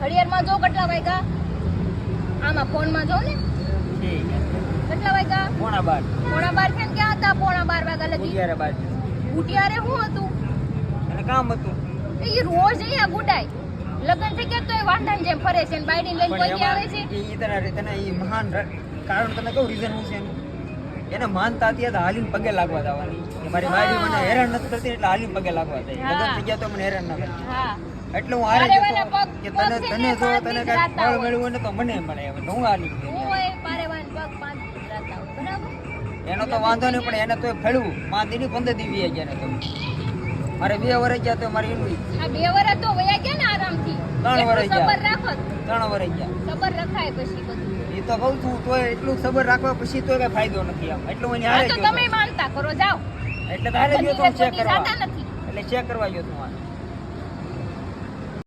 ઘડિયાળમાં જો કેટલા વાગ્યા આમાં ફોનમાં જો ને કેટલા વાગ્યા પોણા 12 છે ને ક્યાં હતા પોણા 12 વાગ્યા લગી ઉટિયારે 12 ઉટિયારે શું હતું અને કામ હતું એ રોજ અહીંયા ગુડાય લગ્ન થઈ ગયા તો એ વાંઢાની જેમ ફરે છે ને બાયડી લઈને કોઈ ક્યાં આવે છે તને એ મહાન કારણ તને કહું રીઝન શું છે એને માનતા હતી તો હાલીને પગે લાગવા જવાની મારી બાયડી મને હેરાન નથી કરતી એટલે હાલીને પગે લાગવા જાય લગ્ન થઈ ગયા તો મને હેરાન ના કરે હા એટલે હું હારે જતો કે તને જો તને કઈ ફળ મળ્યું હોય ને તો મને મળે હવે હું હાલી હું એ પારેવાન પગ 5 દિવસ રાતા બરાબર એનો તો વાંધો નહીં પણ એને તો ફેળવું 5 દી 15 દી વી ગયા ને તો મારે 2 વર્ષ ગયા તો મારી એનું આ 2 વર્ષ તો વયા ગયા ને આરામથી 3 વર્ષ ગયા સબર રાખો 3 વર્ષ ગયા સબર રખાય પછી બધું એ તો કહું છું તોય એટલું સબર રાખવા પછી તો કઈ ફાયદો નથી આમ એટલું મને હારે તો ગયો તમે માનતા કરો જાઓ એટલે તારે ગયો તો ચેક કરવા જાતા નથી એટલે ચેક કરવા ગયો તું